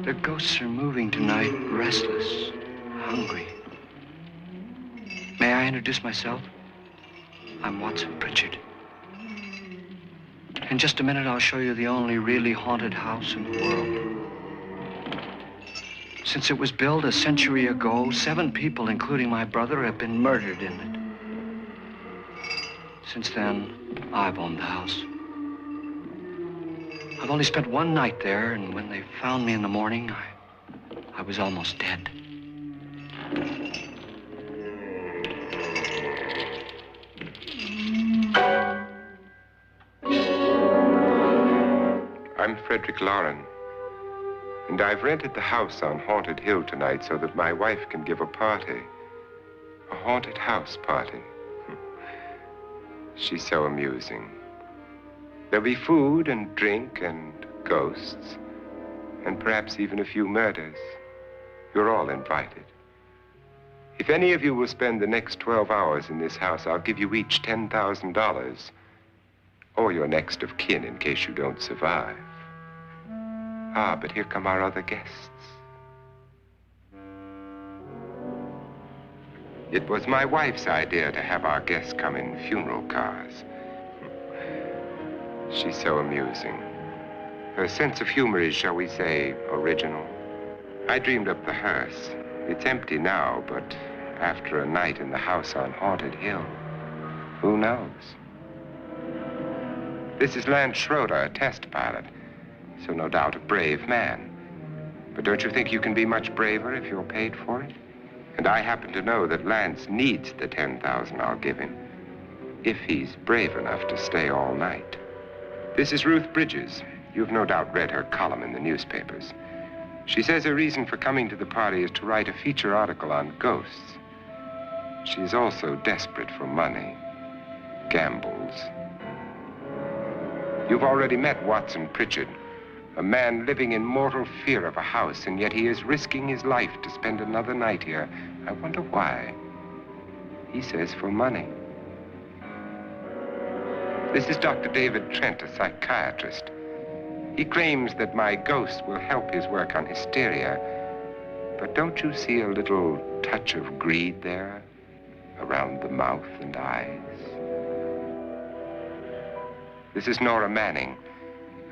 The ghosts are moving tonight, restless, hungry. May I introduce myself? I'm Watson Pritchard. In just a minute, I'll show you the only really haunted house in the world. Since it was built a century ago, 7 people, including my brother, have been murdered in it. Since then, I've owned the house. I've only spent one night there, and when they found me in the morning, I was almost dead. I'm Frederick Lauren, and I've rented the house on Haunted Hill tonight so that my wife can give a party. A haunted house party. She's so amusing. There'll be food and drink and ghosts, and perhaps even a few murders. You're all invited. If any of you will spend the next 12 hours in this house, I'll give you each $10,000, or your next of kin in case you don't survive. Ah, but here come our other guests. It was my wife's idea to have our guests come in funeral cars. She's so amusing. Her sense of humor is, shall we say, original. I dreamed up the hearse. It's empty now, but after a night in the house on Haunted Hill, who knows? This is Lance Schroeder, a test pilot, so no doubt a brave man. But don't you think you can be much braver if you're paid for it? And I happen to know that Lance needs the $10,000 I'll give him, if he's brave enough to stay all night. This is Ruth Bridges. You've no doubt read her column in the newspapers. She says her reason for coming to the party is to write a feature article on ghosts. She's also desperate for money, gambles. You've already met Watson Pritchard, a man living in mortal fear of a house, and yet he is risking his life to spend another night here. I wonder why. He says for money. This is Dr. David Trent, a psychiatrist. He claims that my ghost will help his work on hysteria. But don't you see a little touch of greed there around the mouth and eyes? This is Nora Manning.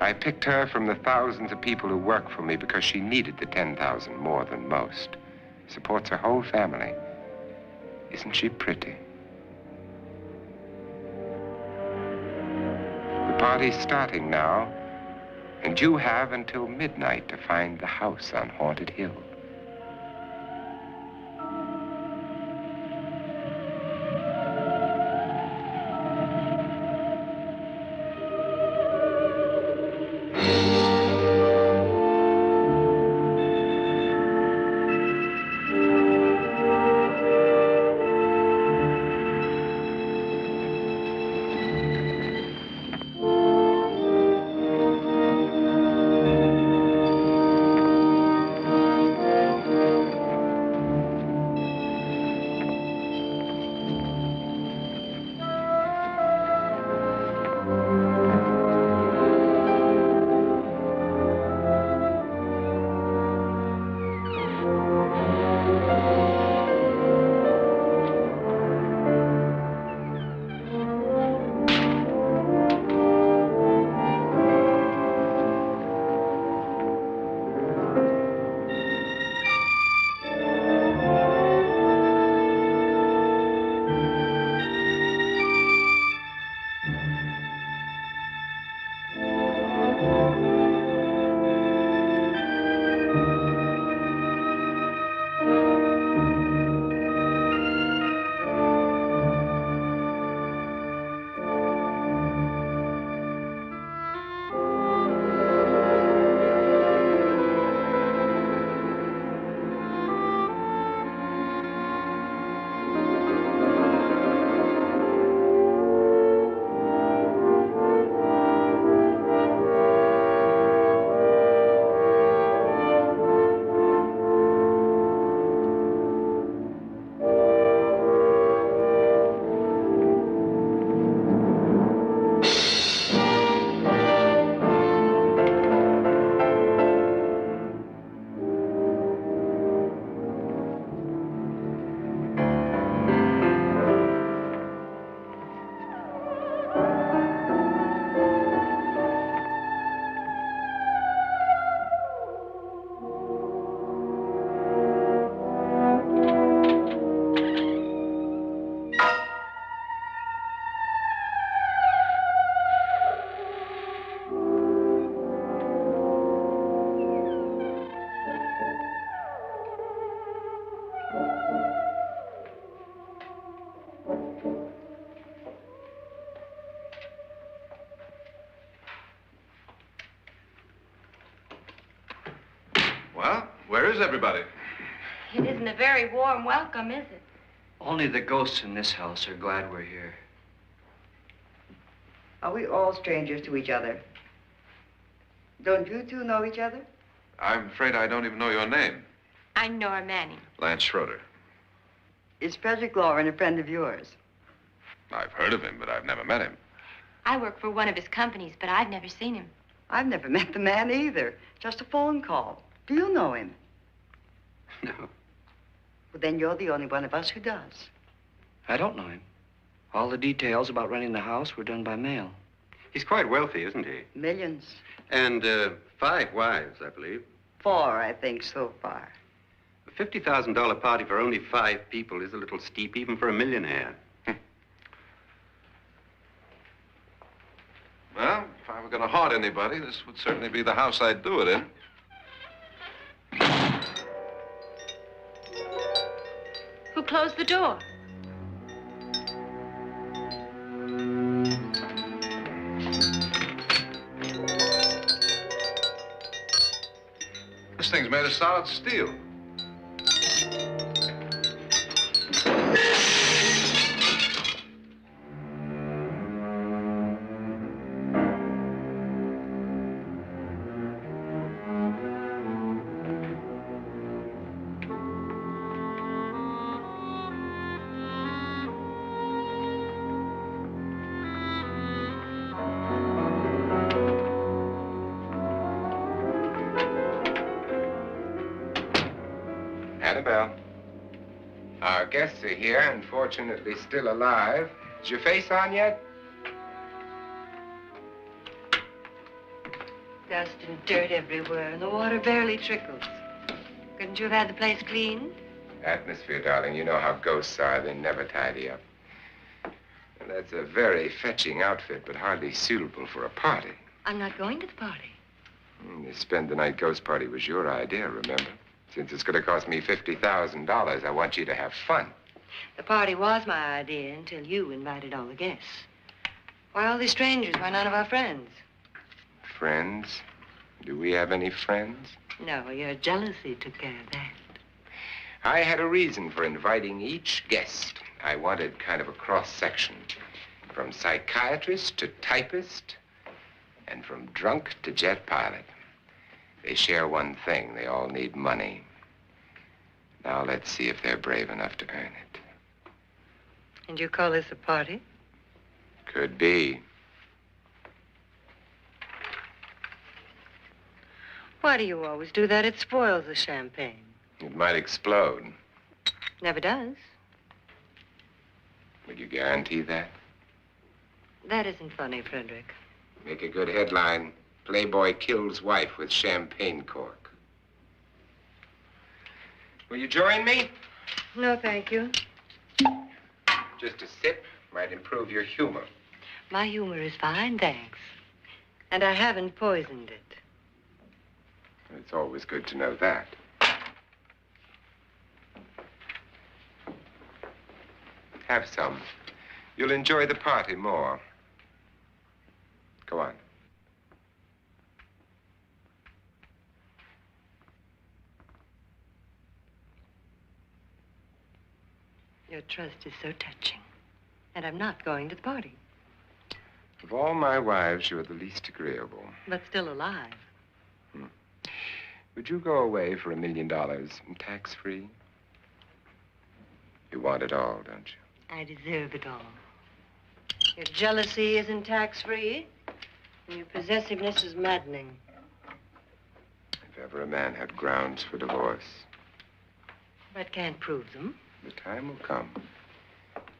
I picked her from the thousands of people who work for me because she needed the $10,000 more than most. Supports her whole family. Isn't she pretty? The party's starting now, and you have until midnight to find the house on Haunted Hill. Well, where is everybody? It isn't a very warm welcome, is it? Only the ghosts in this house are glad we're here. Are we all strangers to each other? Don't you two know each other? I'm afraid I don't even know your name. I'm Nora Manning. Lance Schroeder. Is Frederick Lauren a friend of yours? I've heard of him, but I've never met him. I work for one of his companies, but I've never seen him. I've never met the man either. Just a phone call. Do you know him? No, Well, then you're the only one of us who does. I don't know him. All the details about renting the house were done by mail. He's quite wealthy, isn't he? Millions. And 5 wives, I believe. 4, I think, so far. A $50,000 party for only 5 people is a little steep, even for a millionaire. Well, if I were going to haunt anybody, this would certainly be the house I'd do it in. Who closed the door? This thing's made of solid steel. Annabelle, our guests are here, unfortunately still alive. Is your face on yet? Dust and dirt everywhere, and the water barely trickles. Couldn't you have had the place cleaned? Atmosphere, darling. You know how ghosts are. They never tidy up. And that's a very fetching outfit, but hardly suitable for a party. I'm not going to the party. The spend-the-night ghost party was your idea, remember? Since it's going to cost me $50,000, I want you to have fun. The party was my idea until you invited all the guests. Why all these strangers? Why none of our friends? Friends? Do we have any friends? No, your jealousy took care of that. I had a reason for inviting each guest. I wanted kind of a cross-section. From psychiatrist to typist, and from drunk to jet pilot. They share one thing. They all need money. Now let's see if they're brave enough to earn it. And you call this a party? Could be. Why do you always do that? It spoils the champagne. It might explode. Never does. Would you guarantee that? That isn't funny, Frederick. Make a good headline. Playboy kills wife with champagne cork. Will you join me? No, thank you. Just a sip might improve your humor. My humor is fine, thanks. And I haven't poisoned it. It's always good to know that. Have some. You'll enjoy the party more. Go on. Your trust is so touching. And I'm not going to the party. Of all my wives, you're the least agreeable. But still alive. Would you go away for $1 million tax-free? You want it all, don't you? I deserve it all. Your jealousy isn't tax-free, and your possessiveness is maddening. If ever a man had grounds for divorce, But can't prove them. the time will come.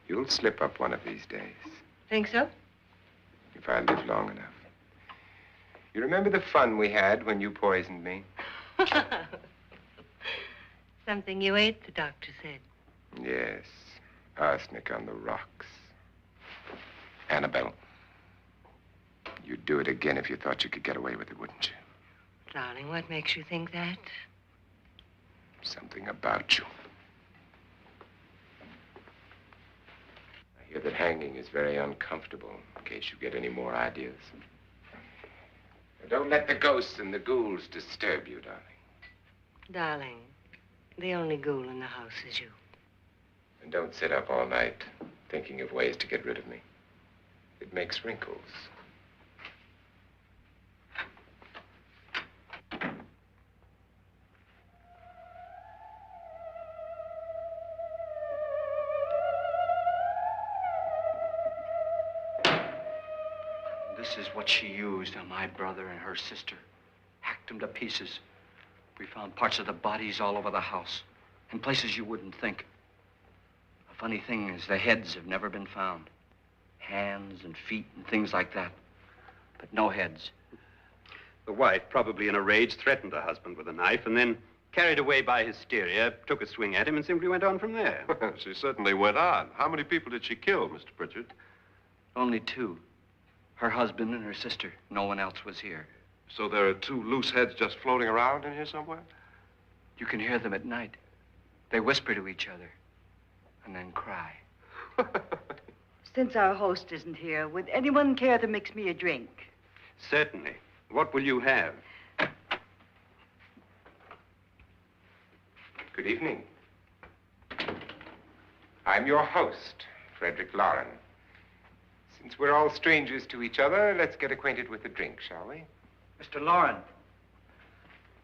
You'll slip up one of these days, Think so? if I live long enough. You remember the fun we had when you poisoned me? Something you ate, the doctor said. Yes, arsenic on the rocks. Annabelle, you'd do it again if you thought you could get away with it, wouldn't you? Darling, what makes you think that? Something about you. I hear that hanging is very uncomfortable, in case you get any more ideas. Now, don't let the ghosts and the ghouls disturb you, darling. Darling, the only ghoul in the house is you. And don't sit up all night thinking of ways to get rid of me. It makes wrinkles. This is what she used on my brother and her sister. Hacked them to pieces. We found parts of the bodies all over the house, in places you wouldn't think. The funny thing is the heads have never been found. Hands and feet and things like that. But no heads. The wife, probably in a rage, threatened her husband with a knife and then, carried away by hysteria, took a swing at him and simply went on from there. She certainly went on. How many people did she kill, Mr. Pritchard? Only two. Her husband and her sister. No one else was here. So there are two loose heads just floating around in here somewhere? You can hear them at night. They whisper to each other and then cry. Since our host isn't here, would anyone care to mix me a drink? Certainly. What will you have? Good evening. I'm your host, Frederick Lauren. Since we're all strangers to each other, let's get acquainted with a drink, shall we? Mr. Lauren,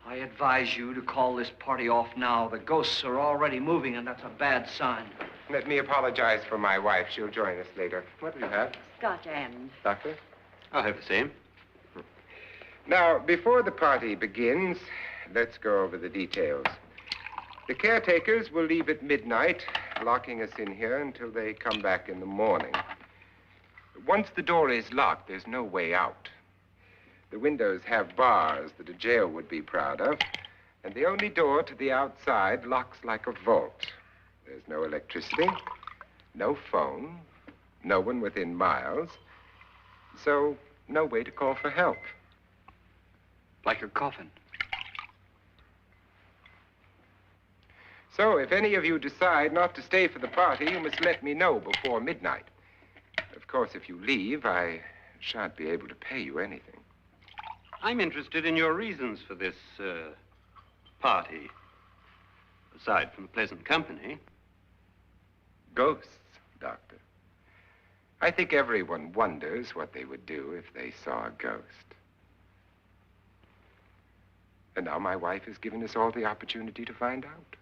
I advise you to call this party off now. The ghosts are already moving, and that's a bad sign. Let me apologize for my wife. She'll join us later. What do you have? Scotch and. Doctor? I'll have the same. Now, before the party begins, let's go over the details. The caretakers will leave at midnight, locking us in here until they come back in the morning. Once the door is locked, there's no way out. The windows have bars that a jail would be proud of, and the only door to the outside locks like a vault. There's no electricity, no phone, no one within miles, so no way to call for help. Like a coffin. So if any of you decide not to stay for the party, you must let me know before midnight. Of course, if you leave, I shan't be able to pay you anything. I'm interested in your reasons for this, party. Aside from pleasant company. Ghosts, Doctor. I think everyone wonders what they would do if they saw a ghost. And now my wife has given us all the opportunity to find out.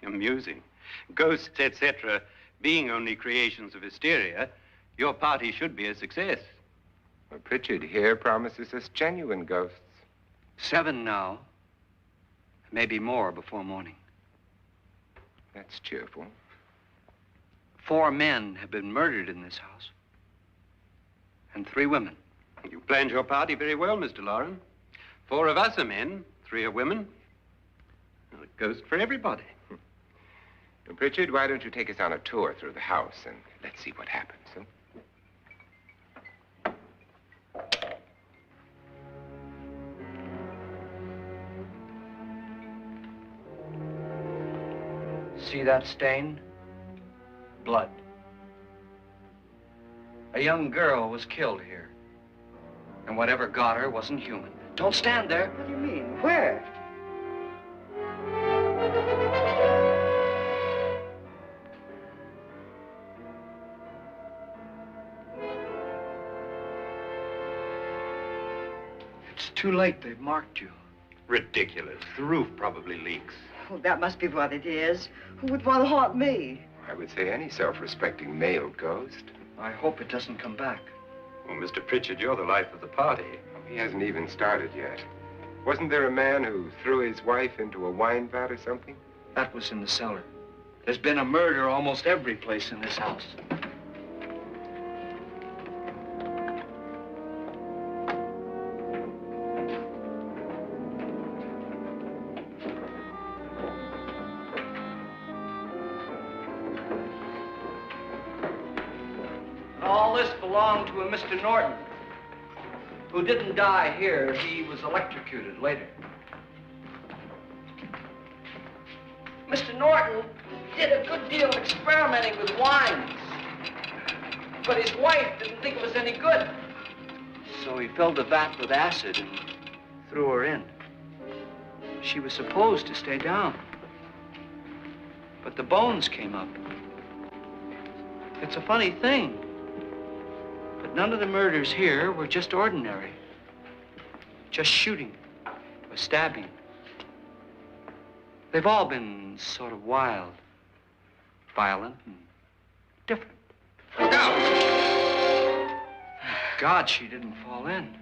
Amusing. Ghosts, etc., being only creations of hysteria, your party should be a success. Well, Pritchard here promises us genuine ghosts. 7 now. Maybe more before morning. That's cheerful. 4 men have been murdered in this house. And 3 women. You planned your party very well, Mr. Lauren. 4 of us are men, 3 are women. Well, a ghost for everybody. Well, Pritchard, why don't you take us on a tour through the house and let's see what happens, huh? See that stain? Blood. A young girl was killed here. And whatever got her wasn't human. Don't stand there. What do you mean? Where? It's too late. They've marked you. Ridiculous. The roof probably leaks. Oh, that must be what it is. Who would want to haunt me? I would say any self-respecting male ghost. I hope it doesn't come back. Well, Mr. Pritchard, you're the life of the party. He hasn't even started yet. Wasn't there a man who threw his wife into a wine vat or something? That was in the cellar. There's been a murder almost every place in this house. All this belonged to a Mr. Norton, who didn't die here. He was electrocuted later. Mr. Norton did a good deal of experimenting with wines, but his wife didn't think it was any good. So he filled the vat with acid and threw her in. She was supposed to stay down. But the bones came up. It's a funny thing, but none of the murders here were just ordinary. Just shooting or stabbing. They've all been sort of wild, violent, and different. Look out! Thank God she didn't fall in.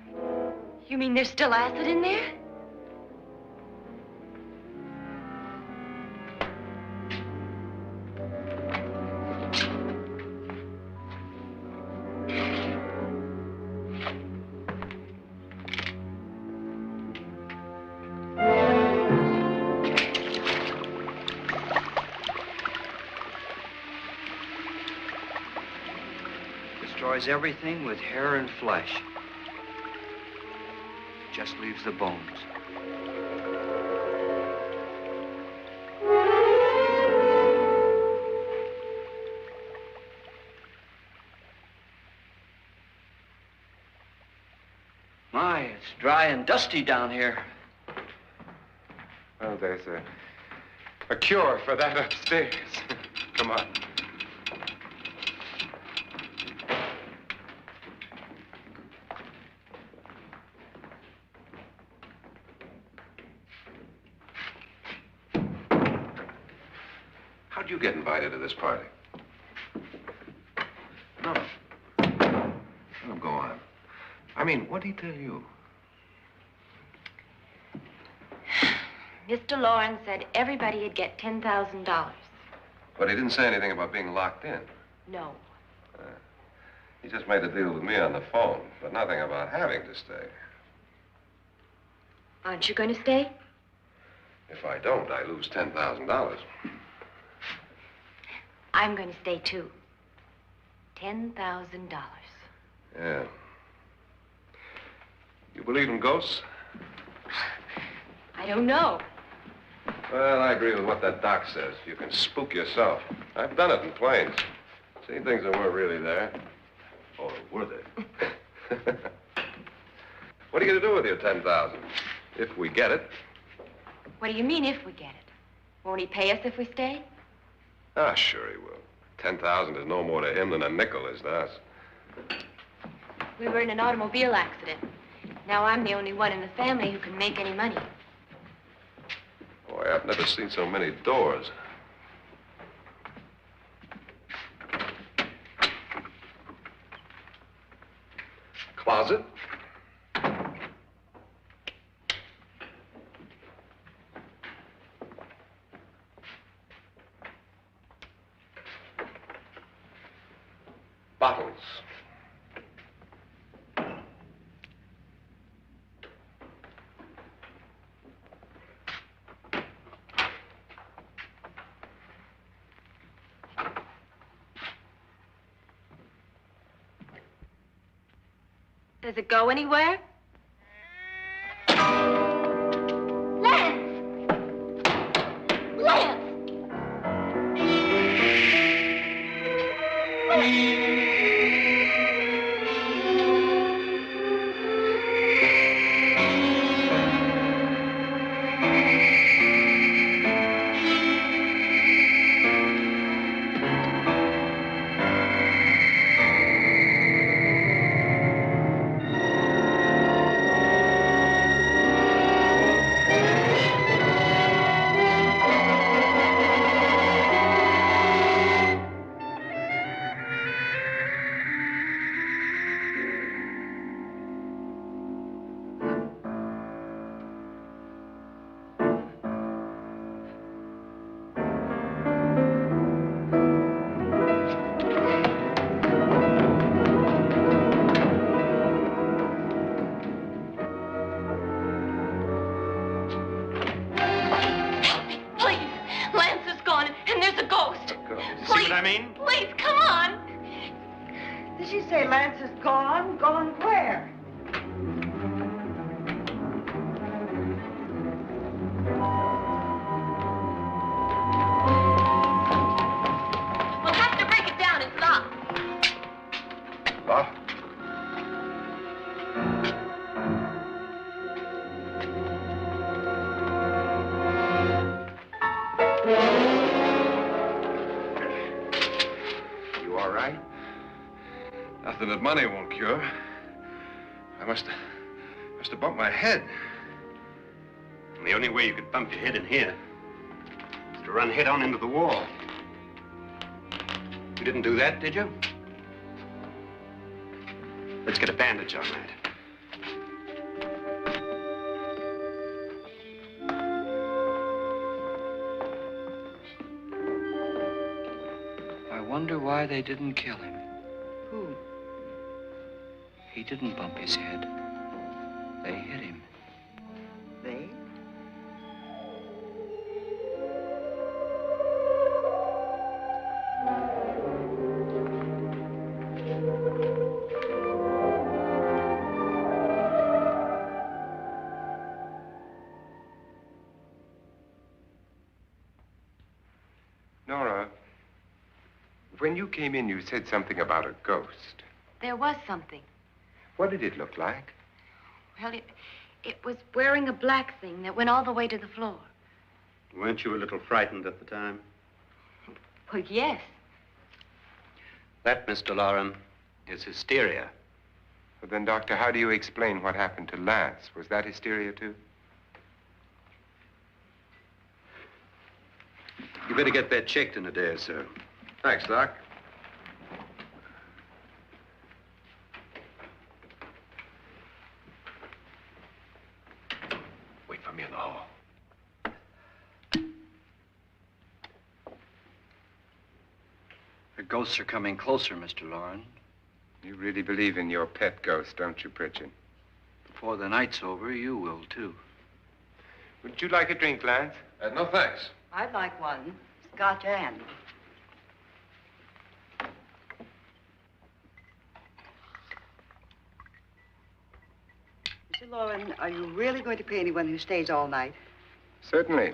You mean there's still acid in there? Destroys everything with hair and flesh. Just leaves the bones. My, it's dry and dusty down here. Well, there's a cure for that upstairs. Come on. How'd you get invited to this party? No. Oh, go on. I mean, what'd he tell you? Mr. Lawrence said everybody'd get $10,000. But he didn't say anything about being locked in. No. He just made a deal with me on the phone, but nothing about having to stay. Aren't you going to stay? If I don't, I lose $10,000. I'm going to stay, too. $10,000. Yeah. You believe in ghosts? I don't know. Well, I agree with what that doc says. You can spook yourself. I've done it in planes. Seen things that weren't really there. Or were they? What are you going to do with your $10,000? If we get it. What do you mean, if we get it? Won't he pay us if we stay? Ah, sure he will. 10,000 is no more to him than a nickel is to us. We were in an automobile accident. Now I'm the only one in the family who can make any money. Boy, I've never seen so many doors. Closet. Bottles. Does it go anywhere? Lance! Lance! Please, come on. Did she say Lance is gone? Gone where? We'll have to break it down. It's locked. Locked? Nothing that money won't cure. I must have bumped my head. And the only way you could bump your head in here is to run head on into the wall. You didn't do that, did you? Let's get a bandage on that. I wonder why they didn't kill him. Who? He didn't bump his head. They hit him. They? Nora, when you came in, you said something about a ghost. There was something. What did it look like? Well, it was wearing a black thing that went all the way to the floor. Weren't you a little frightened at the time? Well, yes. That, Mr. Loren, is hysteria. Well, then, Doctor, how do you explain what happened to Lance? Was that hysteria, too? You better get that checked in a day or so. Thanks, Doc. Wait for me in the hall. The ghosts are coming closer, Mr. Loren. You really believe in your pet ghost, don't you, Pritchard? Before the night's over, you will, too. Would you like a drink, Lance? No, thanks. I'd like one. Scotch and. Mr. Loren, are you really going to pay anyone who stays all night? Certainly.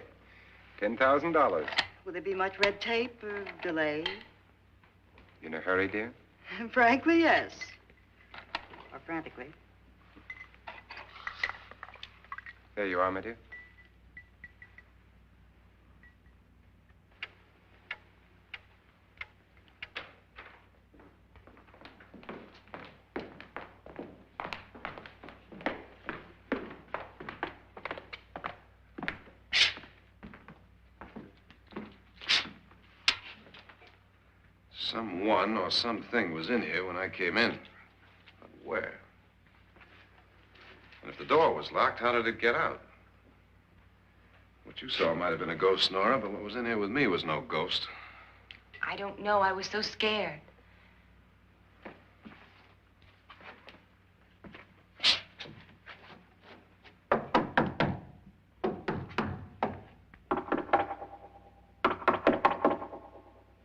$10,000. Will there be much red tape or delay? In a hurry, dear? Frankly, yes. Or frantically. There you are, my dear. Someone or something was in here when I came in. But where? And if the door was locked, how did it get out? What you saw might have been a ghost, Nora, but what was in here with me was no ghost. I don't know. I was so scared. Does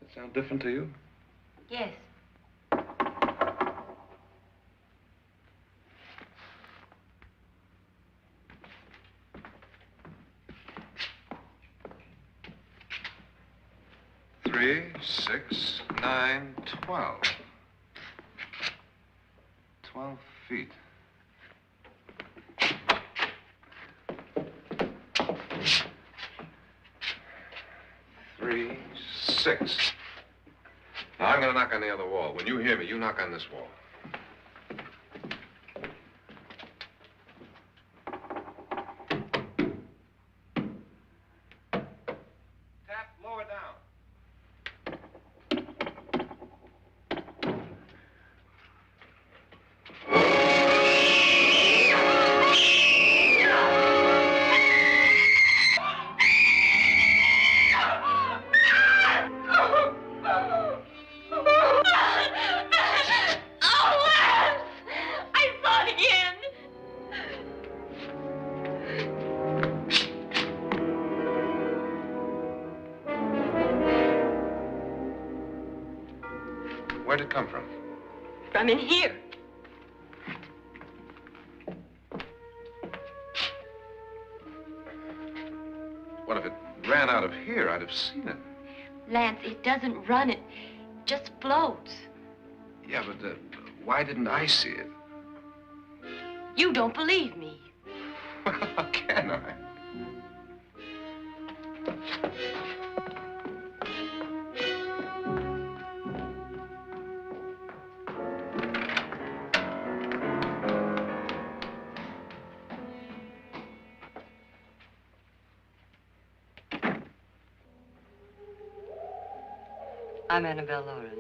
that sound different to you? Yes. Three, 6, 9, 12. 12 feet. Three, 6. Now, I'm going to knock on the other wall. When you hear me, you knock on this wall. Tap lower down. Where'd it come from? From in here. What if it ran out of here? I'd have seen it. Lance, it doesn't run. It just floats. Yeah, but why didn't I see it? You don't believe me. Well, how can I? I'm Annabelle Lauren.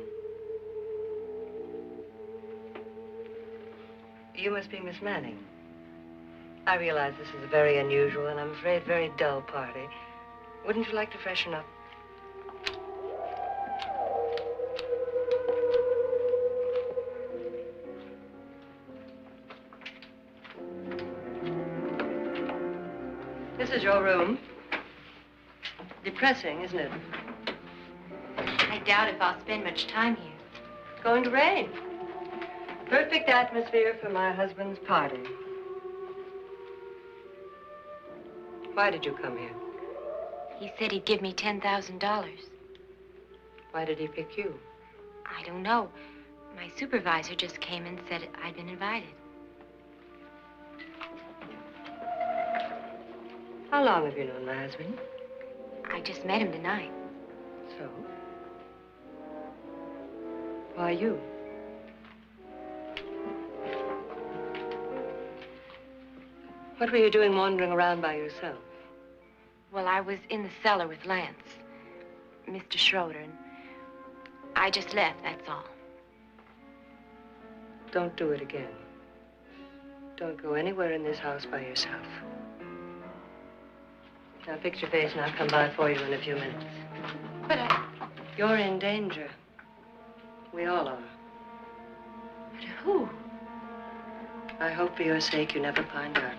You must be Miss Manning. I realize this is a very unusual and I'm afraid very dull party. Wouldn't you like to freshen up? This is your room. Depressing, isn't it? I doubt if I'll spend much time here. It's going to rain. Perfect atmosphere for my husband's party. Why did you come here? He said he'd give me $10,000. Why did he pick you? I don't know. My supervisor just came and said I'd been invited. How long have you known my husband? I just met him tonight. So? Why you? What were you doing wandering around by yourself? Well, I was in the cellar with Lance, Mr. Schroeder, and I just left, that's all. Don't do it again. Don't go anywhere in this house by yourself. Now fix your face and I'll come by for you in a few minutes. But You're in danger. We all are. But who? I hope for your sake you never find out.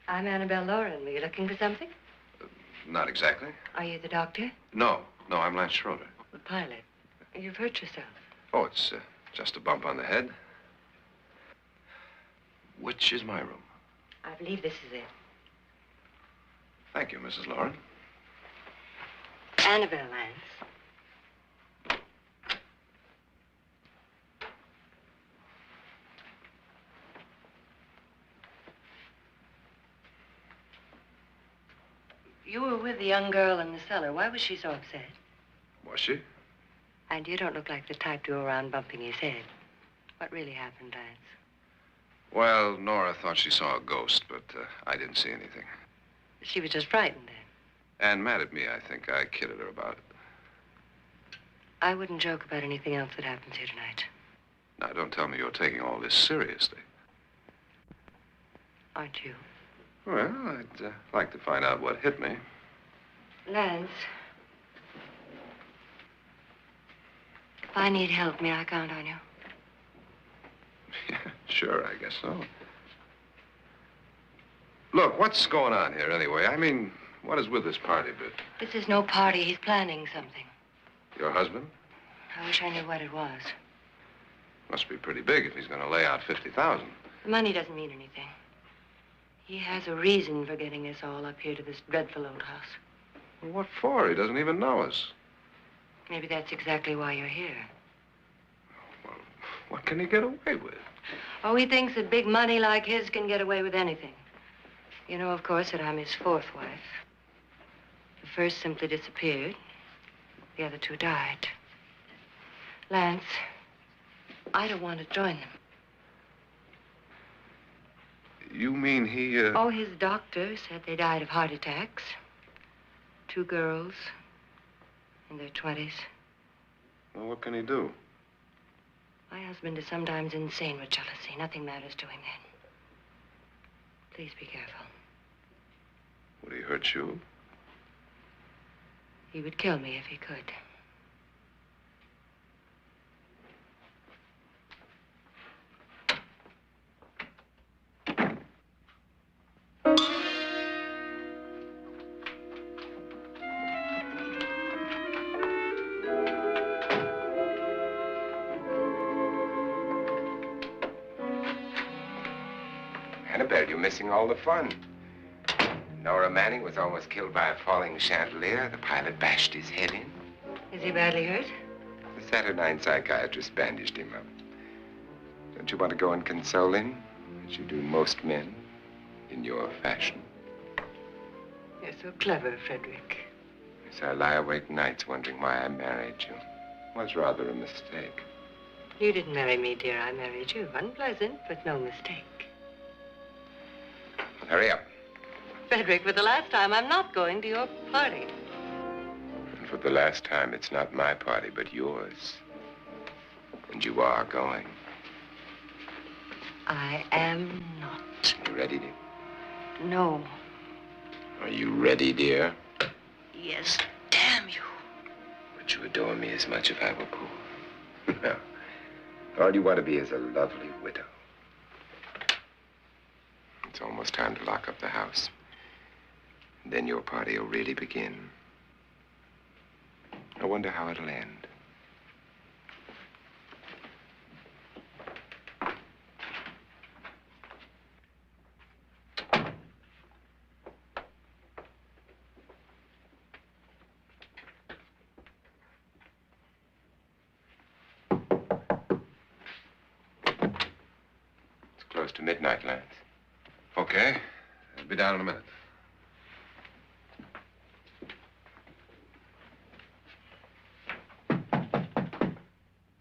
I'm Annabelle Lauren. Were you looking for something? Not exactly. Are you the doctor? No, I'm Lance Schroeder. The pilot. You've hurt yourself. Oh, it's just a bump on the head. Which is my room? I believe this is it. Thank you, Mrs. Lauren. Annabelle Lance. You were with the young girl in the cellar. Why was she so upset? Was she? And you don't look like the type to go around bumping his head. What really happened, Lance? Well, Nora thought she saw a ghost, but I didn't see anything. She was just frightened then. And mad at me, I think. I kidded her about it. I wouldn't joke about anything else that happens here tonight. Now, don't tell me you're taking all this seriously. Aren't you? Well, I'd like to find out what hit me. Lance. If I need help, may I count on you? Yeah, sure, I guess so. Look, what's going on here anyway? I mean, what is with this party bit? This is no party. He's planning something. Your husband? I wish I knew what it was. Must be pretty big if he's going to lay out 50,000. The money doesn't mean anything. He has a reason for getting us all up here to this dreadful old house. Well, what for? He doesn't even know us. Maybe that's exactly why you're here. Well, what can he get away with? Oh, he thinks that big money like his can get away with anything. You know, of course, that I'm his fourth wife. The first simply disappeared. The other two died. Lance, I don't want to join them. You mean he, Oh, his doctor said they died of heart attacks. 2 girls in their 20s. Well, what can he do? My husband is sometimes insane with jealousy. Nothing matters to him then. Please be careful. Would he hurt you? He would kill me if he could. Annabelle, you're missing all the fun. Nora Manning was almost killed by a falling chandelier. The pilot bashed his head in. Is he badly hurt? The Saturnine psychiatrist bandaged him up. Don't you want to go and console him, as you do most men, in your fashion? You're so clever, Frederick. Yes, I lie awake nights wondering why I married you. was rather a mistake. You didn't marry me, dear. I married you. Unpleasant, but no mistake. Hurry up. Frederick, for the last time, I'm not going to your party. And for the last time, it's not my party, but yours. And you are going. I am not. You ready, dear? No. Are you ready, dear? Yes, damn you. Would you adore me as much if I were poor? No. All you want to be is a lovely widow. It's almost time to lock up the house. And then your party will really begin. I wonder how it'll end. Close to midnight, Lance. Okay. I'll be down in a minute.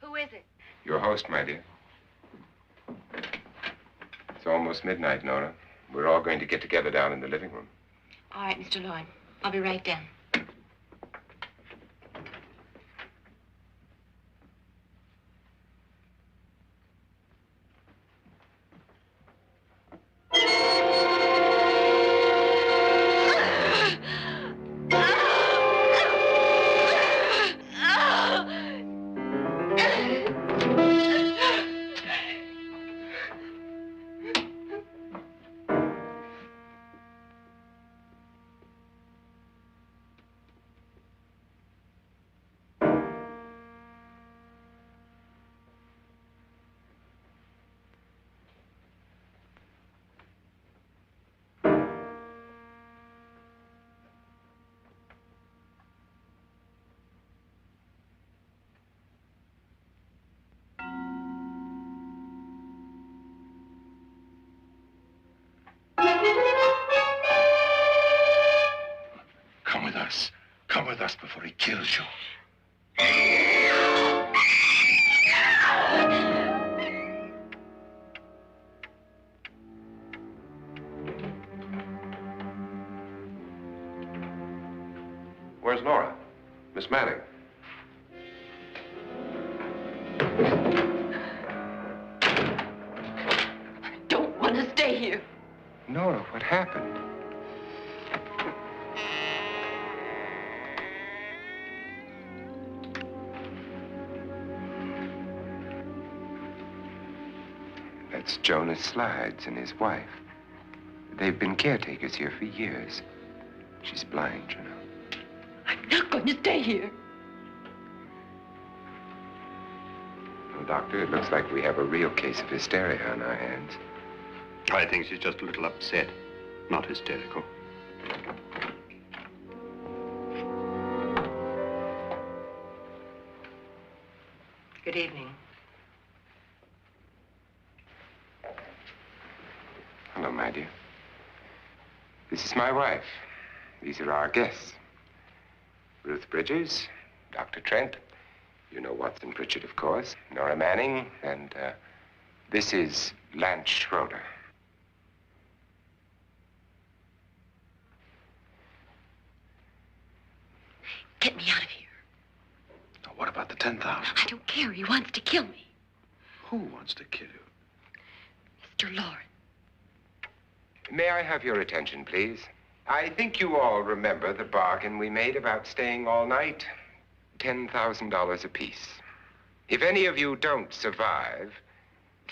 Who is it? Your host, my dear. It's almost midnight, Nora. We're all going to get together down in the living room. All right, Mr. Lloyd. I'll be right down. Come with us before he kills you. Where's Nora? Miss Manning. I don't want to stay here. Nora, what happened? That's Jonas Slides and his wife. They've been caretakers here for years. She's blind, you know. I'm not going to stay here. Well, Doctor, it looks like we have a real case of hysteria on our hands. I think she's just a little upset, not hysterical. Good evening. Hello, my dear. This is my wife. These are our guests. Ruth Bridges, Dr. Trent. You know Watson Pritchard, of course. Nora Manning, and this is Lance Schroeder. Get me out of here. Now, what about the 10,000? I don't care. He wants to kill me. Who wants to kill you? Mr. Lawrence. May I have your attention, please? I think you all remember the bargain we made about staying all night. $10,000 apiece. If any of you don't survive,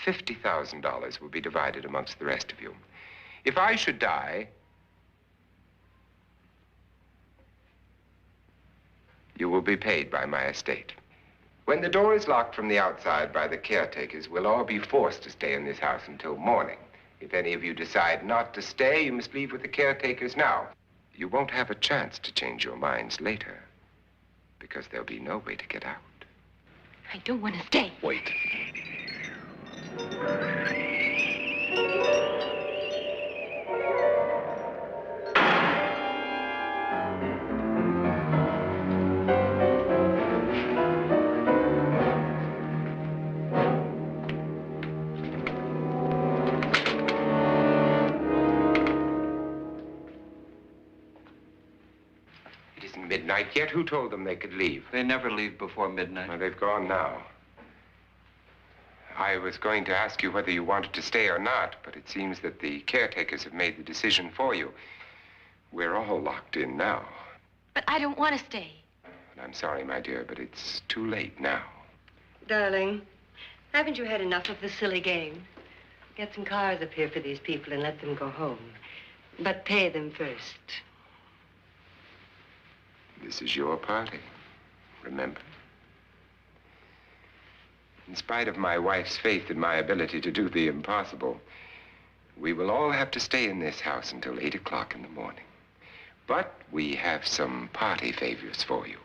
$50,000 will be divided amongst the rest of you. If I should die, you will be paid by my estate. When the door is locked from the outside by the caretakers, we'll all be forced to stay in this house until morning. If any of you decide not to stay, you must leave with the caretakers now. You won't have a chance to change your minds later, because there'll be no way to get out. I don't want to stay. Wait. isn't midnight yet. Who told them they could leave? They never leave before midnight. Well, they've gone now. I was going to ask you whether you wanted to stay or not, but it seems that the caretakers have made the decision for you. We're all locked in now. But I don't want to stay. And I'm sorry, my dear, but it's too late now. Darling, haven't you had enough of the silly game? Get some cars up here for these people and let them go home. But pay them first. This is your party, remember? In spite of my wife's faith in my ability to do the impossible, we will all have to stay in this house until 8 o'clock in the morning. But we have some party favors for you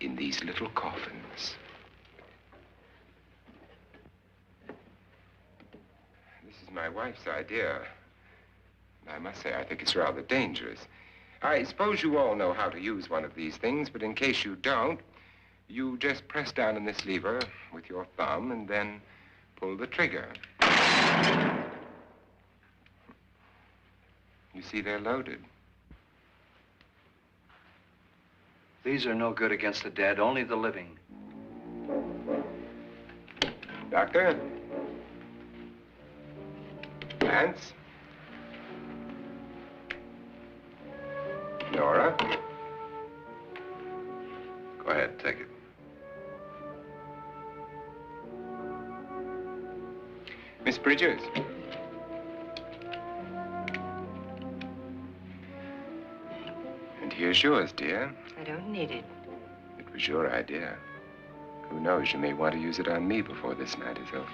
in these little coffins. This is my wife's idea. I must say, I think it's rather dangerous. I suppose you all know how to use one of these things, but in case you don't, you just press down on this lever with your thumb and then pull the trigger. You see, they're loaded. These are no good against the dead, only the living. Doctor? Lance? Nora? Go ahead, take it. Miss Bridges? And here's yours, dear. I don't need it. It was your idea. Who knows, you may want to use it on me before this night is over.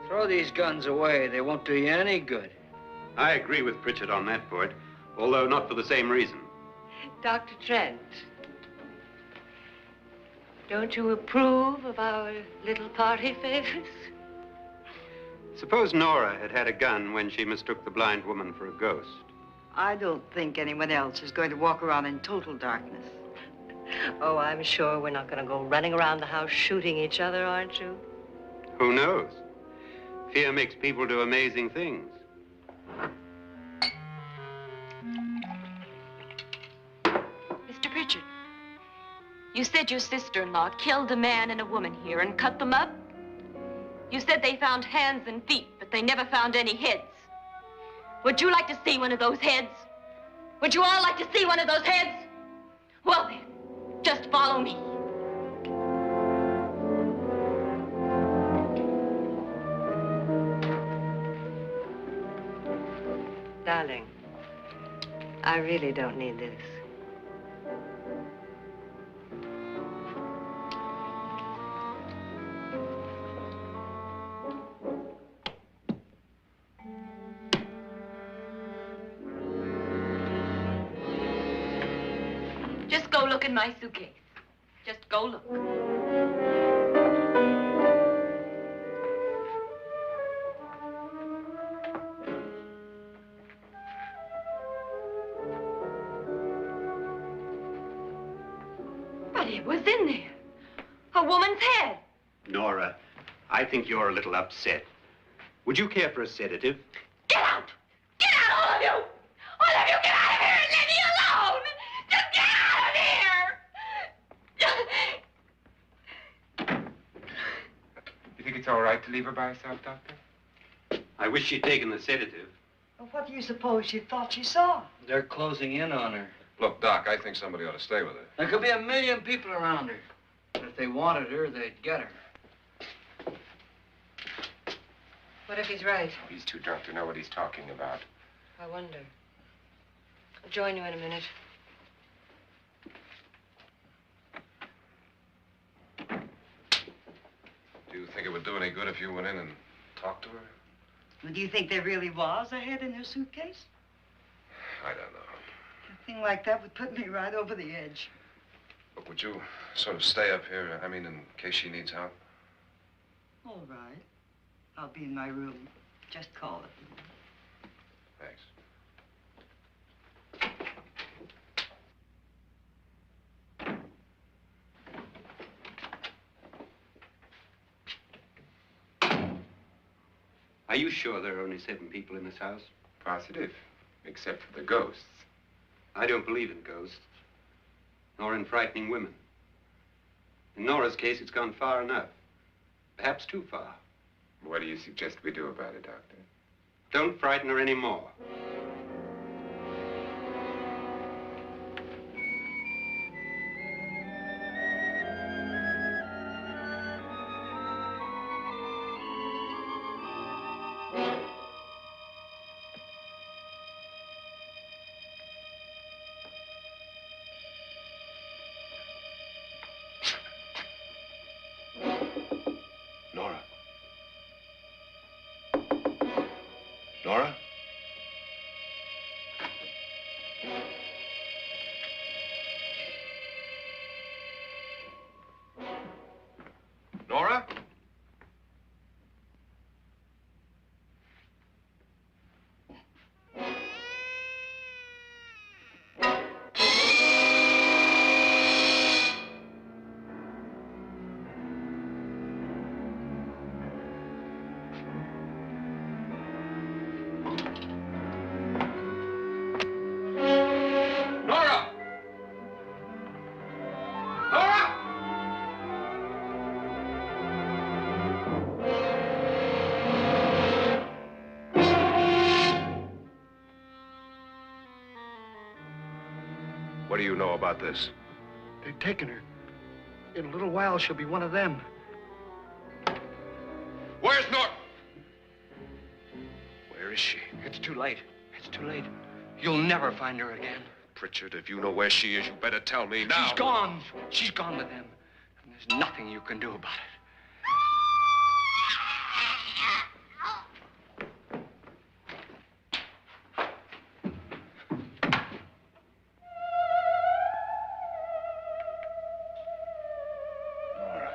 Throw these guns away. They won't do you any good. I agree with Pritchard on that point, although not for the same reason. Dr. Trent, don't you approve of our little party favors? Suppose Nora had had a gun when she mistook the blind woman for a ghost. I don't think anyone else is going to walk around in total darkness. Oh, I'm sure we're not going to go running around the house shooting each other, aren't you? Who knows? Fear makes people do amazing things. Mr. Pritchard, you said your sister-in-law killed a man and a woman here and cut them up? You said they found hands and feet, but they never found any heads. Would you like to see one of those heads? Would you all like to see one of those heads? Well then, just follow me. Darling, I really don't need this. Just go look in my suitcase. Just go look. But it was in there. A woman's head. Nora, I think you're a little upset. Would you care for a sedative? Get out! Get out, all of you! All of you, get out of here and leave me alone! Just get out of here! You think it's all right to leave her by herself, Doctor? I wish she'd taken the sedative. Well, what do you suppose she thought she saw? They're closing in on her. Look, Doc, I think somebody ought to stay with her. There could be 1,000,000 people around her. But if they wanted her, they'd get her. What if he's right? He's too drunk to know what he's talking about. I wonder. I'll join you in a minute. Do you think it would do any good if you went in and talked to her? Well, do you think there really was a head in her suitcase? I don't know. A thing like that would put me right over the edge. But would you sort of stay up here, I mean, in case she needs help? All right. I'll be in my room. Just call it. Thanks. Are you sure there are only 7 people in this house? Positive, except for the ghosts. I don't believe in ghosts, nor in frightening women. In Nora's case, it's gone far enough. Perhaps too far. What do you suggest we do about it, Doctor? Don't frighten her anymore. Nora? Nora? Nora? Nora! Nora! What do you know about this? They've taken her. In a little while, she'll be one of them. Where's Nora? Where is she? It's too late. It's too late. You'll never find her again. Pritchard, if you know where she is, you better tell me now. She's gone. She's gone with them. And there's nothing you can do about it. Nora.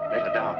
Let her down.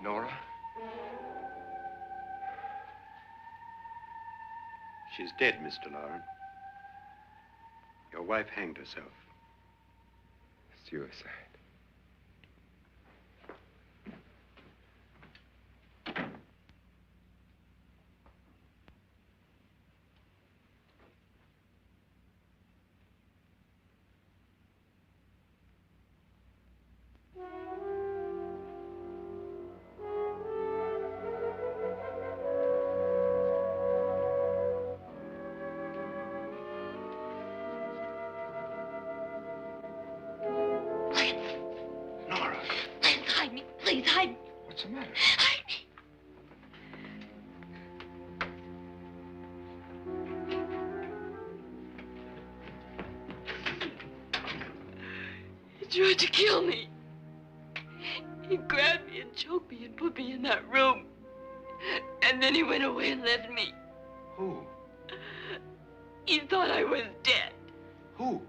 Nora? She's dead, Mr. Lauren. Your wife hanged herself. Suicide. Nora, Hide me, please, hide me. what's the matter? Hide me. He tried to kill me. He grabbed me and choked me and put me in that room. And then he went away and left me. Who? He thought I was dead. Who?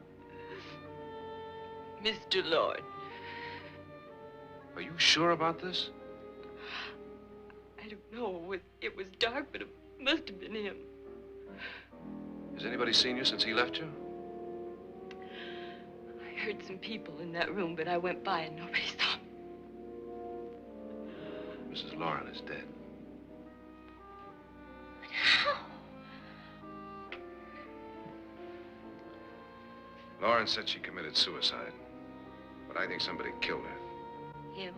Mr. Lord. Are you sure about this? I don't know. It was dark, but it must have been him. Has anybody seen you since he left you? I heard some people in that room, but I went by and nobody saw me. Mrs. Lauren is dead. But how? Lauren said she committed suicide, but I think somebody killed her. Him.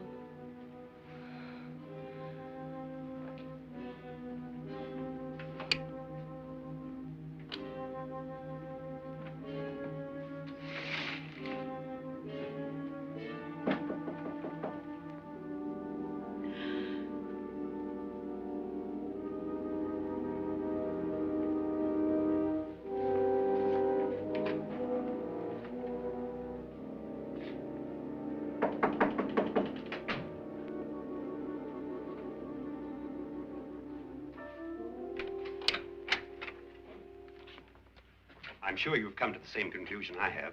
I'm sure you've come to the same conclusion I have.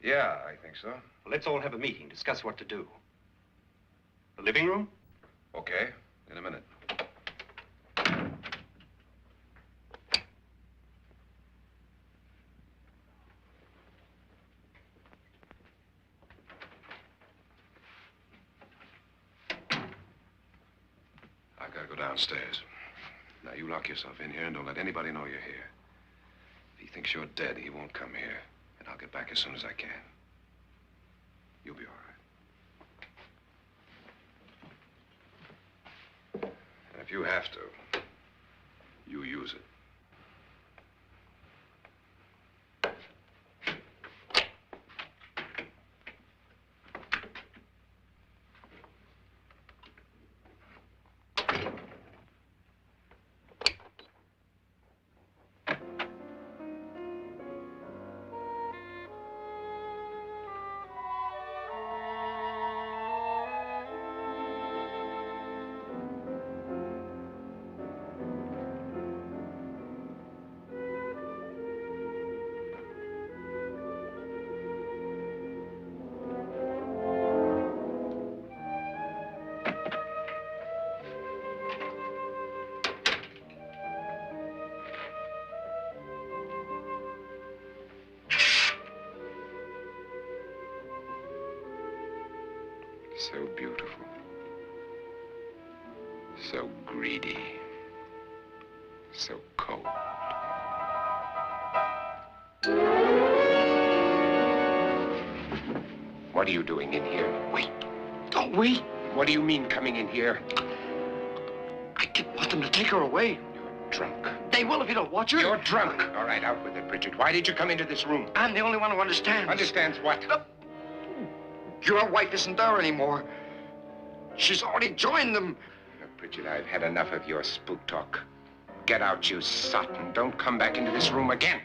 Yeah, I think so. Well, let's all have a meeting, discuss what to do. The living room? Okay, in a minute. I've got to go downstairs. Now, you lock yourself in here and don't let anybody know you're here. If he thinks you're dead, he won't come here. And I'll get back as soon as I can. You'll be all right. And if you have to, you use it. So beautiful. So greedy. So cold. What are you doing in here? Wait. Don't wait. What do you mean coming in here? I didn't want them to take her away. You're drunk. They will if you don't watch her. You're drunk. All right, out with it, Bridget. Why did you come into this room? I'm the only one who understands. Understands what? Your wife isn't there anymore. She's already joined them. Bridget, I've had enough of your spook talk. Get out, you sot, and don't come back into this room again.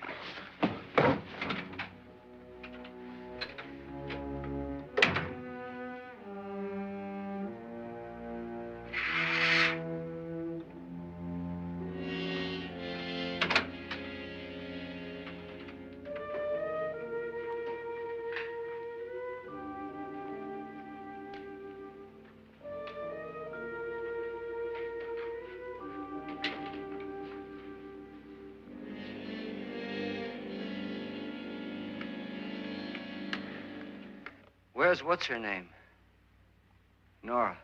Where's what's-her-name? Nora.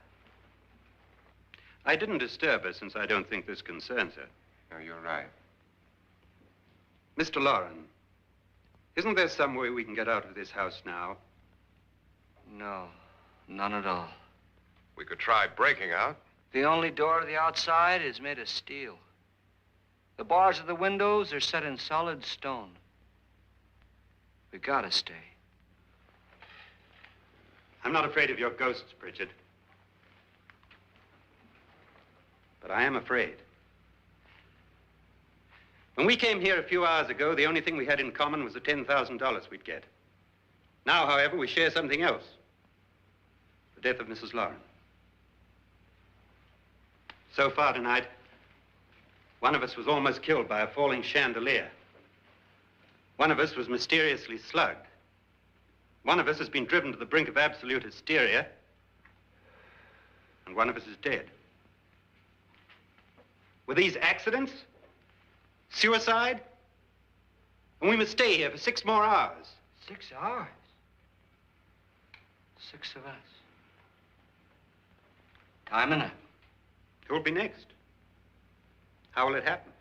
I didn't disturb her since I don't think this concerns her. No, you're right. Mr. Loren, isn't there some way we can get out of this house now? No, none at all. We could try breaking out. The only door to the outside is made of steel. The bars of the windows are set in solid stone. We gotta stay. I'm not afraid of your ghosts, Bridget. But I am afraid. When we came here a few hours ago, the only thing we had in common was the $10,000 we'd get. Now, however, we share something else. The death of Mrs. Loren. So far tonight, one of us was almost killed by a falling chandelier. One of us was mysteriously slugged. One of us has been driven to the brink of absolute hysteria, and one of us is dead. Were these accidents? Suicide? And we must stay here for 6 more hours. 6 hours? 6 of us. Time enough. Who'll be next? How will it happen?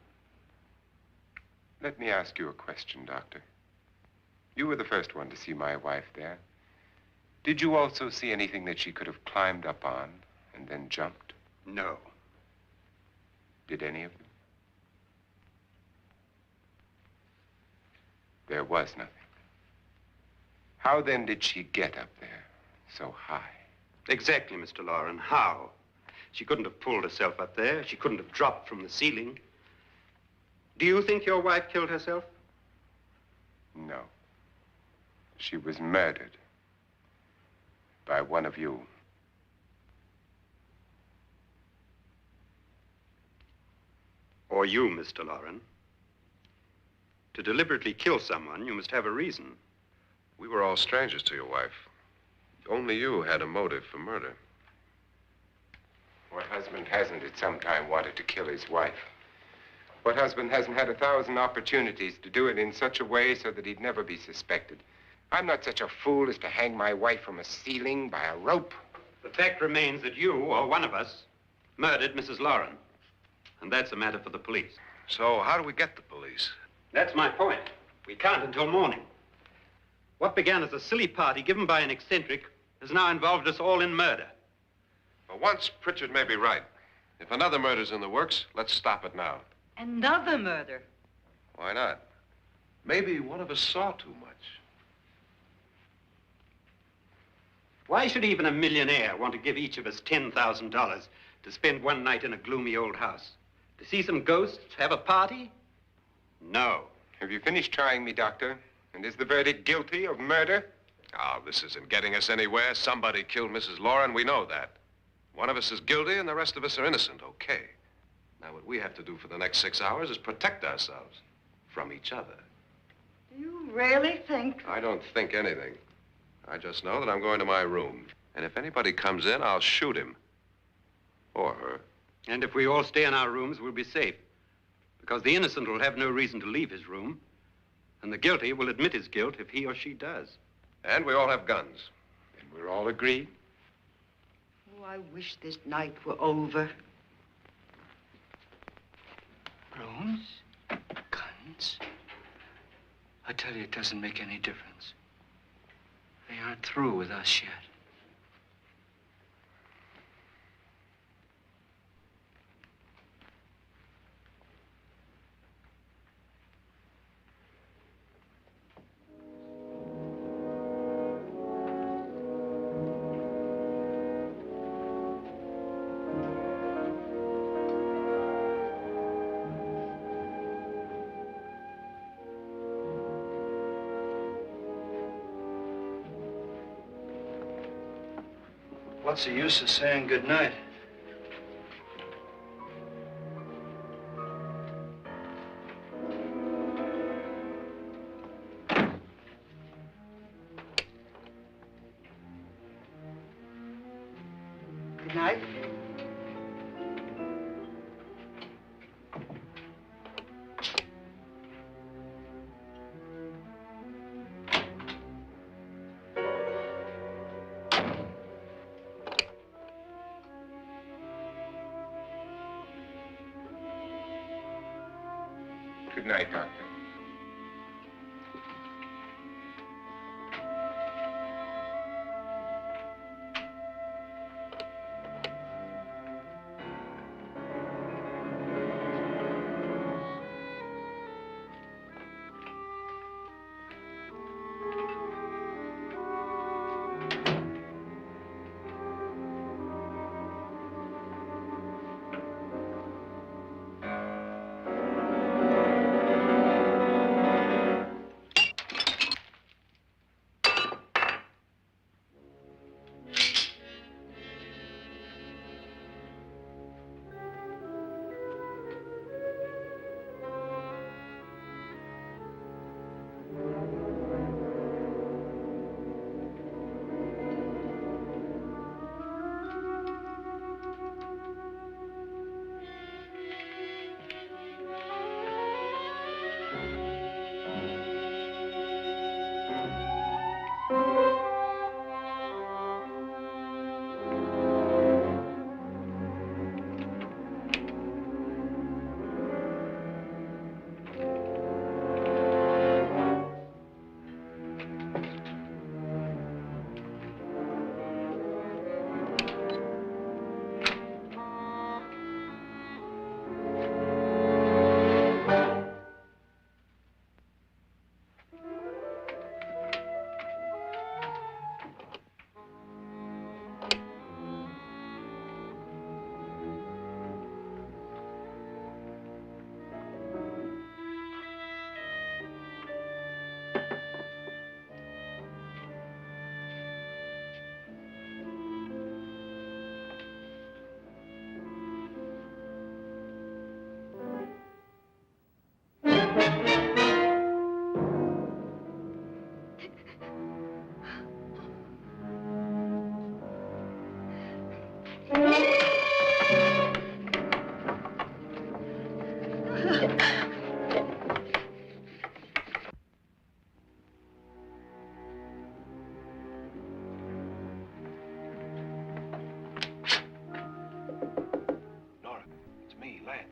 Let me ask you a question, Doctor. You were the first one to see my wife there. Did you also see anything that she could have climbed up on and then jumped? No. Did any of you? There was nothing. How then did she get up there so high? Exactly, Mr. Loren. How? She couldn't have pulled herself up there. She couldn't have dropped from the ceiling. Do you think your wife killed herself? No. She was murdered by one of you. Or you, Mr. Loren. To deliberately kill someone, you must have a reason. We were all strangers to your wife. Only you had a motive for murder. What husband hasn't at some time wanted to kill his wife? What husband hasn't had 1,000 opportunities to do it in such a way so that he'd never be suspected? I'm not such a fool as to hang my wife from a ceiling by a rope. The fact remains that you, or one of us, murdered Mrs. Lauren. And that's a matter for the police. So how do we get the police? That's my point. We can't until morning. What began as a silly party given by an eccentric has now involved us all in murder. For once, Pritchard may be right. If another murder's in the works, let's stop it now. Another murder. Why not? Maybe one of us saw too much. Why should even a millionaire want to give each of us $10,000 to spend one night in a gloomy old house? To see some ghosts, have a party? No. Have you finished trying me, Doctor? And is the verdict guilty of murder? Oh, this isn't getting us anywhere. Somebody killed Mrs. Lauren. We know that. One of us is guilty and the rest of us are innocent, okay. Now, what we have to do for the next 6 hours is protect ourselves from each other. Do you really think? I don't think anything. I just know that I'm going to my room. And if anybody comes in, I'll shoot him. Or her. And if we all stay in our rooms, we'll be safe. Because the innocent will have no reason to leave his room. And the guilty will admit his guilt if he or she does. And we all have guns. And we're all agreed? Oh, I wish this night were over. Rooms? Guns? I tell you, it doesn't make any difference. They aren't through with us yet. What's the use of saying goodnight? Good night. Good night, Doctor. Nora, it's me, Lance.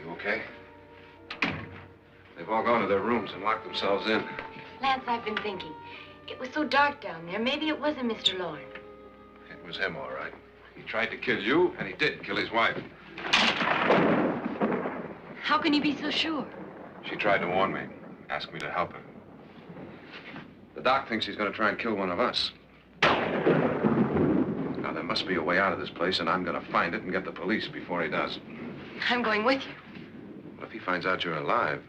You okay? They've all gone to their rooms and locked themselves in. Lance, I've been thinking. It was so dark down there. Maybe it wasn't Mr. Lorne. It was him, all right. He tried to kill you, and he did kill his wife. How can you be so sure? She tried to warn me, ask me to help her. The doc thinks he's going to try and kill one of us. Now, there must be a way out of this place, and I'm going to find it and get the police before he does. I'm going with you. Well, if he finds out you're alive...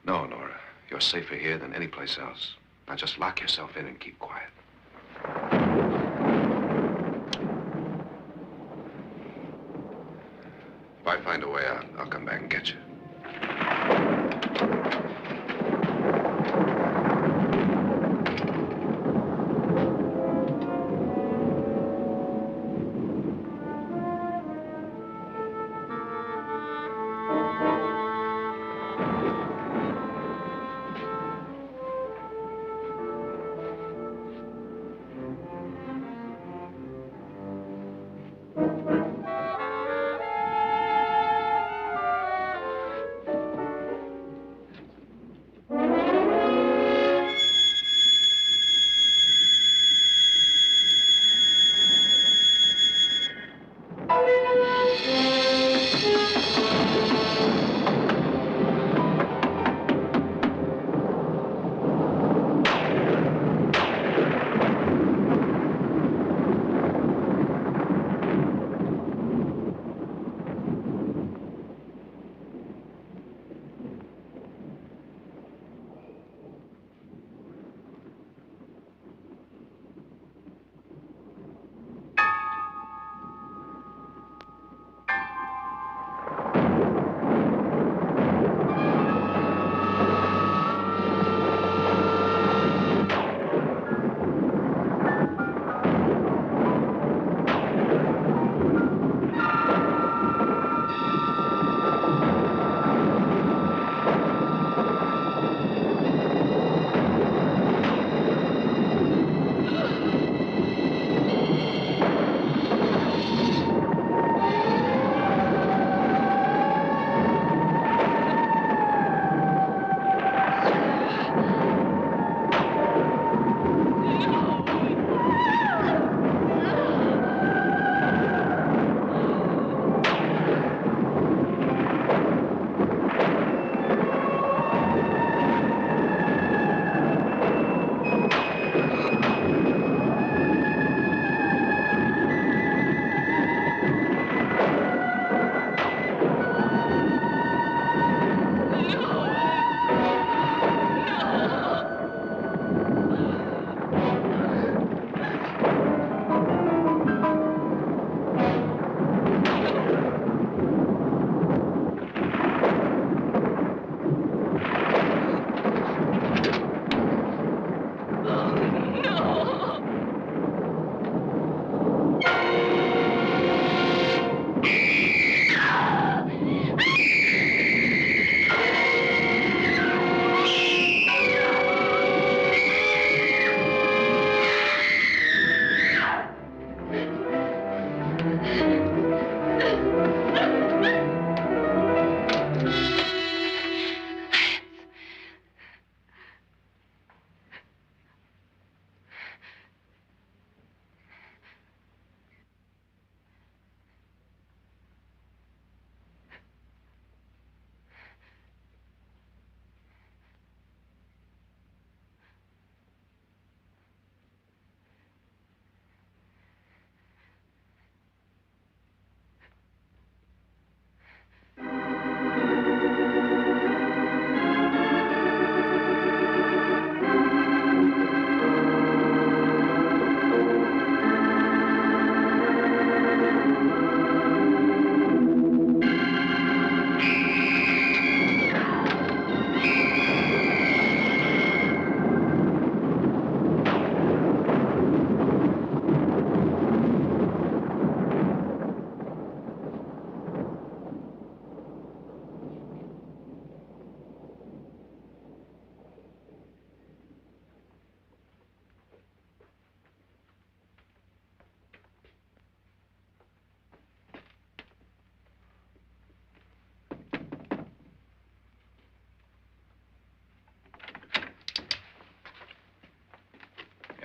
No, Nora. You're safer here than any place else. Now, just lock yourself in and keep quiet. If I find a way out, I'll come back and get you.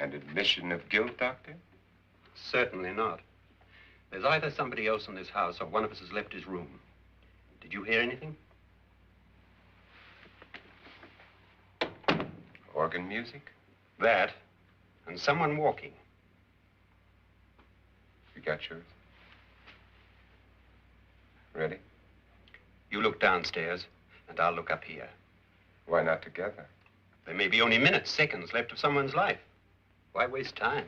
An admission of guilt, Doctor? Certainly not. There's either somebody else in this house or one of us has left his room. Did you hear anything? Organ music? That, and someone walking. You got yours? Ready? You look downstairs, and I'll look up here. Why not together? There may be only minutes, seconds left of someone's life. Why waste time?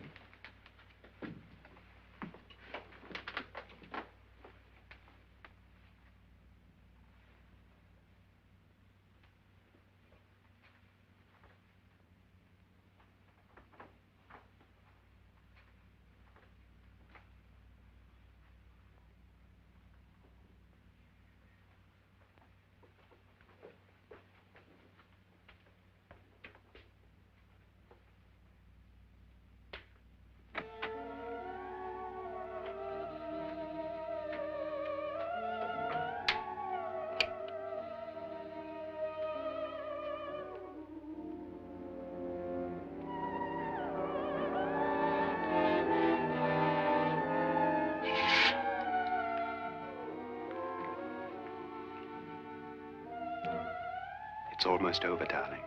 It's almost over, darling.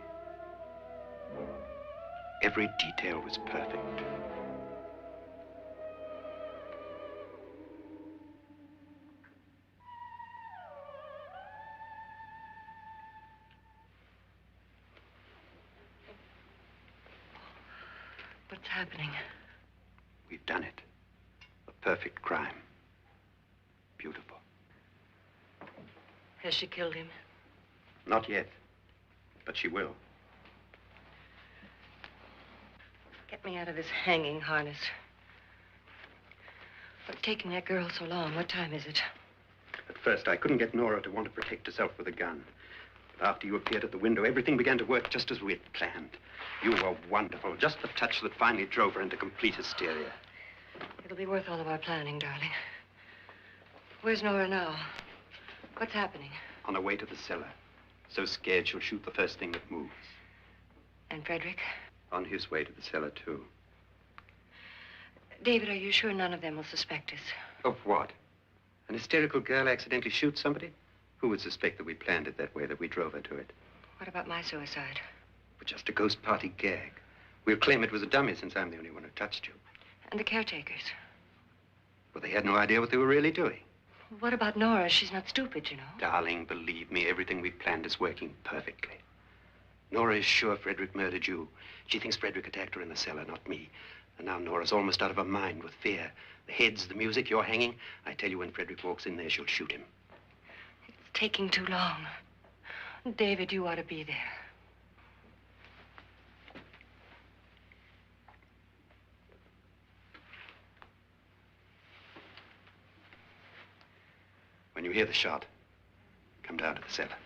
Every detail was perfect. What's happening? We've done it. A perfect crime. Beautiful. Has she killed him? Not yet, but she will. Get me out of this hanging harness. What's taking that girl so long? What time is it? At first, I couldn't get Nora to want to protect herself with a gun. But after you appeared at the window, everything began to work just as we had planned. You were wonderful. Just the touch that finally drove her into complete hysteria. It'll be worth all of our planning, darling. Where's Nora now? What's happening? On her way to the cellar. So scared she'll shoot the first thing that moves. And Frederick? On his way to the cellar, too. David, are you sure none of them will suspect us? Of what? An hysterical girl accidentally shoots somebody? Who would suspect that we planned it that way, that we drove her to it? What about my suicide? But just a ghost party gag. We'll claim it was a dummy since I'm the only one who touched you. And the caretakers? Well, they had no idea what they were really doing. What about Nora? She's not stupid, you know. Darling, believe me, everything we planned is working perfectly. Nora is sure Frederick murdered you. She thinks Frederick attacked her in the cellar, not me. And now Nora's almost out of her mind with fear. The heads, the music, you're hanging. I tell you, when Frederick walks in there, she'll shoot him. It's taking too long. David, you ought to be there. When you hear the shot, come down to the cellar.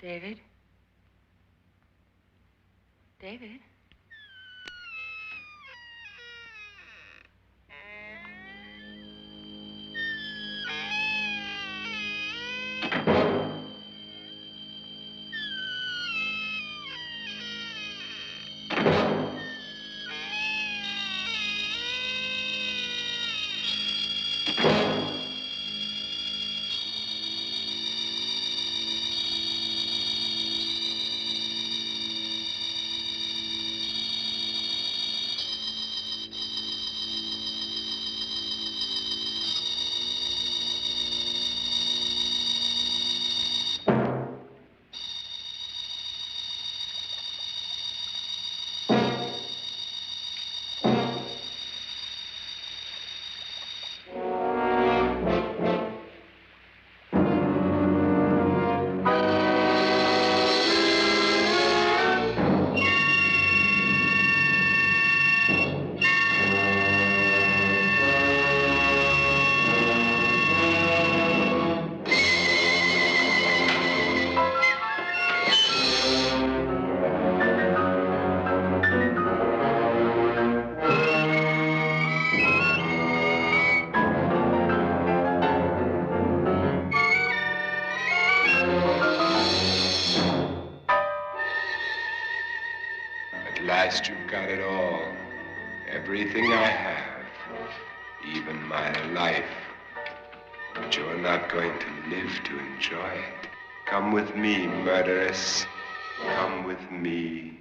David? David? At last you've got it all. Everything I have. Even my life. But you're not going to live to enjoy it. Come with me, murderess. Come with me.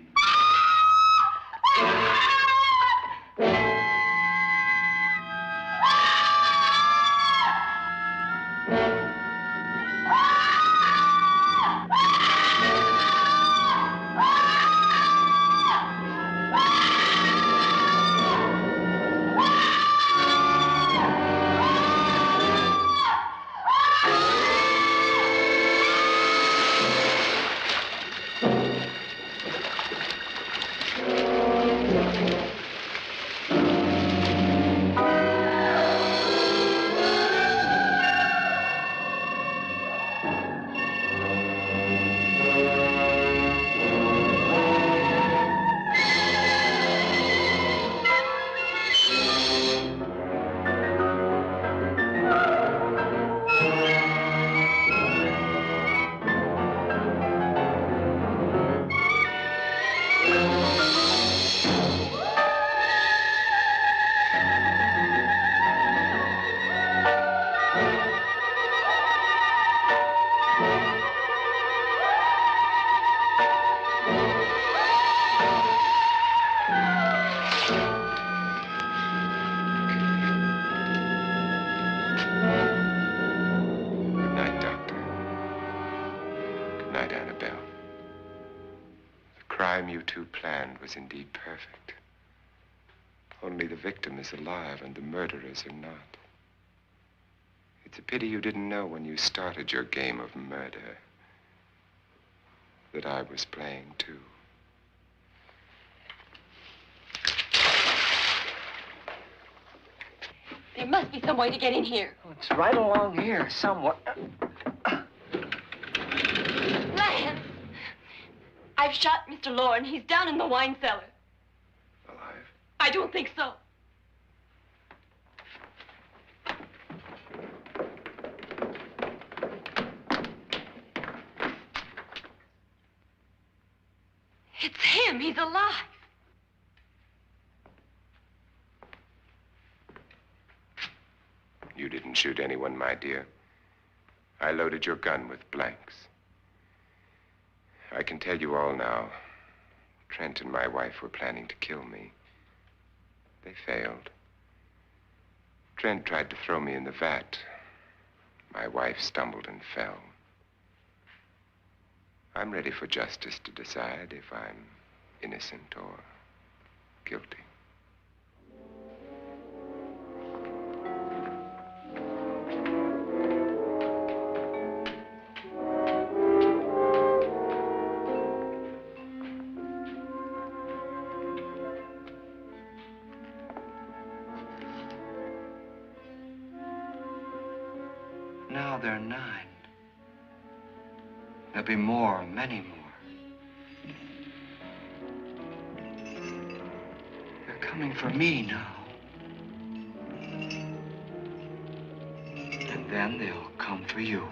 You two planned was indeed perfect. Only the victim is alive and the murderers are not. It's a pity you didn't know when you started your game of murder that I was playing too. There must be some way to get in here. Oh, it's right along here, somewhere. Lance! I've shot Mr. Loren. He's down in the wine cellar. Alive? I don't think so. It's him. He's alive. You didn't shoot anyone, my dear. I loaded your gun with blanks. I can tell you all now. Trent and my wife were planning to kill me. They failed. Trent tried to throw me in the vat. My wife stumbled and fell. I'm ready for justice to decide if I'm innocent or guilty. Now there are 9. There'll be more, many more. They're coming for me now. And then they'll come for you.